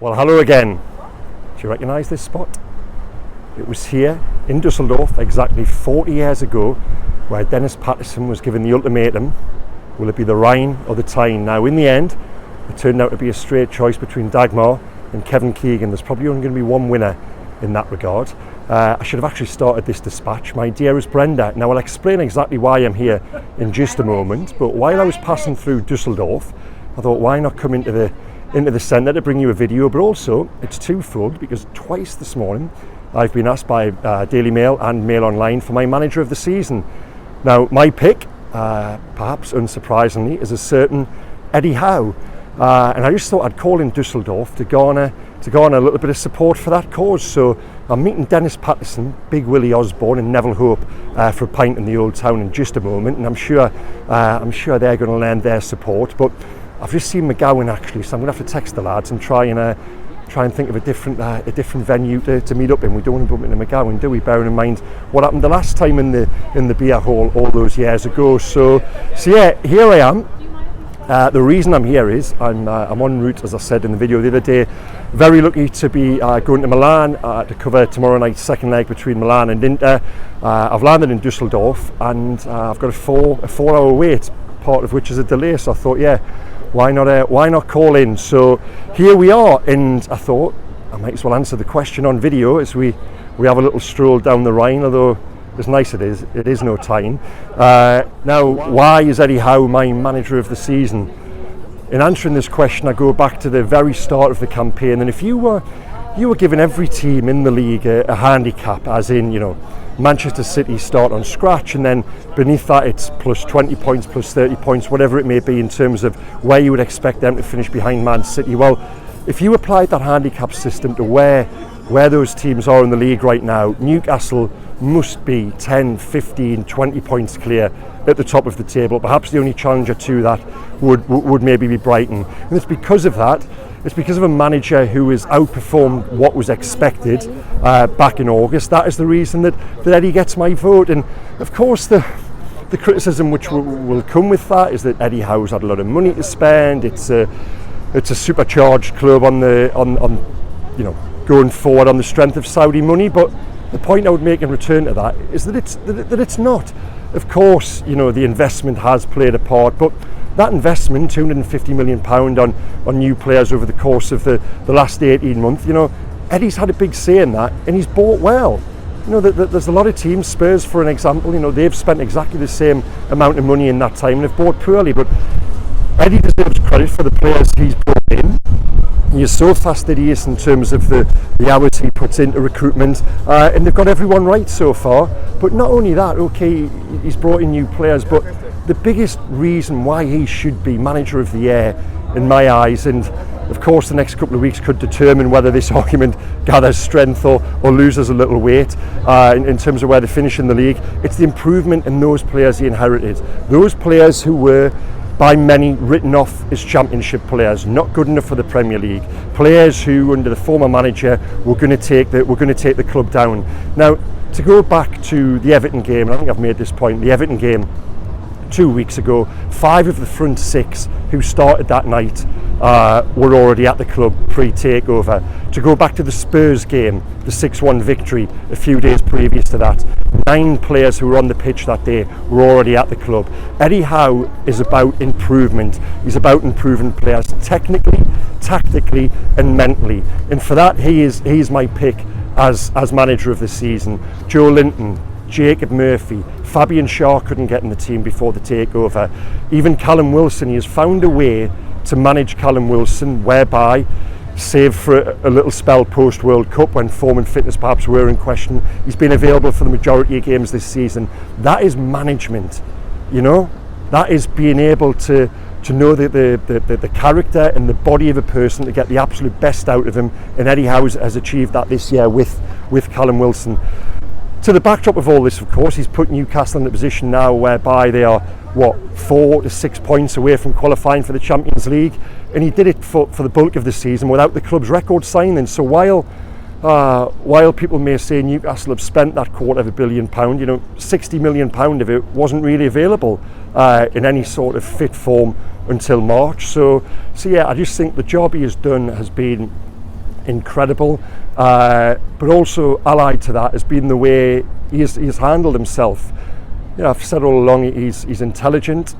Well, hello again. Do you recognise this spot? It was here in Dusseldorf exactly 40 years ago where Dennis Patterson was given the ultimatum, will it be the Rhine or the Tyne? Now in the end, it turned out to be a straight choice between Dagmar and Kevin Keegan. There's probably only going to be one winner in that regard. I should have actually started this dispatch. My dearest Brenda. Now I'll explain exactly why I'm here in just a moment, but while I was passing through Dusseldorf, I thought why not come into the centre to bring you a video, but also it's twofold because twice this morning I've been asked by Daily Mail and Mail Online for my manager of the season. Now my pick, perhaps unsurprisingly, is a certain Eddie Howe, and I just thought I'd call in Dusseldorf to garner a little bit of support for that cause. So I'm meeting Dennis Patterson, Big Willie Osborne and Neville Hope for a pint in the Old Town in just a moment, and I'm sure they're going to lend their support. But I've just seen McGowan actually, so I'm going to have to text the lads and try and think of a different venue to meet up in. We don't want to bump into McGowan, do we? Bearing in mind what happened the last time in the beer hall all those years ago. So yeah, here I am. The reason I'm here is I'm en route, as I said in the video the other day. Very lucky to be going to Milan to cover tomorrow night's second leg between Milan and Inter. I've landed in Düsseldorf and I've got a 4-hour wait, part of which is a delay. So I thought, yeah, why not call in? So here we are, and I thought I might as well answer the question on video as we have a little stroll down the Rhine, although as nice it is no Tyne. Now, why is Eddie Howe my manager of the season? In answering this question, I go back to the very start of the campaign, and if you were giving every team in the league a handicap, as in, Manchester City start on scratch, and then beneath that it's plus 20 points, plus 30 points, whatever it may be in terms of where you would expect them to finish behind Man City. Well, if you applied that handicap system to where those teams are in the league right now, Newcastle must be 10, 15, 20 points clear at the top of the table. Perhaps the only challenger to that would maybe be Brighton. And it's because of that. It's because of a manager who has outperformed what was expected back in August. That is the reason that Eddie gets my vote. And of course the criticism which will come with that is that Eddie Howe's had a lot of money to spend. It's a supercharged club on going forward on the strength of Saudi money. But the point I would make in return to that is that it's not. Of course, the investment has played a part, but that investment, £250 million on new players over the course of the last 18 months, Eddie's had a big say in that, and he's bought well. There's a lot of teams, Spurs for an example, they've spent exactly the same amount of money in that time and have bought poorly, but Eddie deserves credit for the players he's brought in. He is so fastidious in terms of the hours he puts into recruitment, and they've got everyone right so far. But not only that, okay, he's brought in new players, but the biggest reason why he should be manager of the year in my eyes, and of course the next couple of weeks could determine whether this argument gathers strength or loses a little weight in terms of where they finish in the league, it's the improvement in those players he inherited. Those players who were by many written off as championship players, not good enough for the Premier League, players who under the former manager were going to take the club down. Now, to go back to the Everton game, and I think I've made this point, the Everton game 2 weeks ago, 5 of the front 6 who started that night were already at the club pre-takeover. To go back to the Spurs game, the 6-1 victory a few days previous to that, 9 players who were on the pitch that day were already at the club. Eddie Howe is about improvement. He's about improving players technically, tactically and mentally. And for that he is my pick as manager of the season. Joe Linton, Jacob Murphy, Fabian Schär couldn't get in the team before the takeover. Even Callum Wilson, he has found a way to manage Callum Wilson whereby, save for a little spell post World Cup when form and fitness perhaps were in question, he's been available for the majority of games this season. That is management, that is being able to know the character and the body of a person to get the absolute best out of him, and Eddie Howe has achieved that this year with Callum Wilson. To the backdrop of all this, of course, he's put Newcastle in a position now whereby they are 4 to 6 points away from qualifying for the Champions League, and he did it for the bulk of the season without the club's record signing. So while people may say Newcastle have spent that £250 million, £60 million of it wasn't really available in any sort of fit form until March. So yeah, I just think the job he has done has been incredible, but also allied to that has been the way he's handled himself. You know, I've said all along he's intelligent,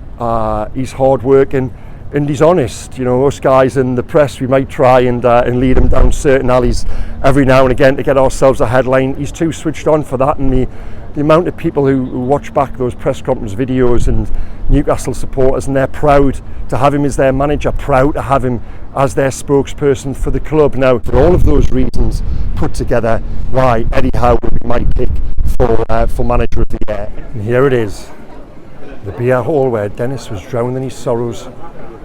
he's hardworking, and he's honest. You know, us guys in the press, we might try and lead him down certain alleys every now and again to get ourselves a headline. He's too switched on for that, and the amount of people who watch back those press conference videos and Newcastle supporters, and they're proud to have him as their manager, proud to have him as their spokesperson for the club. Now, for all of those reasons put together, why Eddie Howe would be my pick for manager of the year. And here it is, the beer hall where Dennis was drowned in his sorrows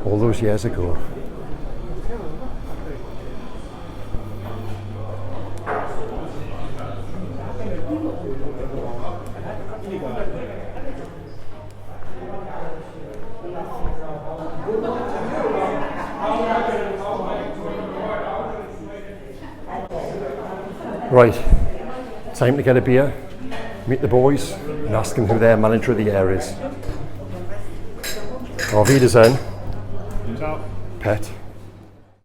all those years ago. Right, time to get a beer, meet the boys and ask them who their manager of the year is. Auf Wiedersehen Pet.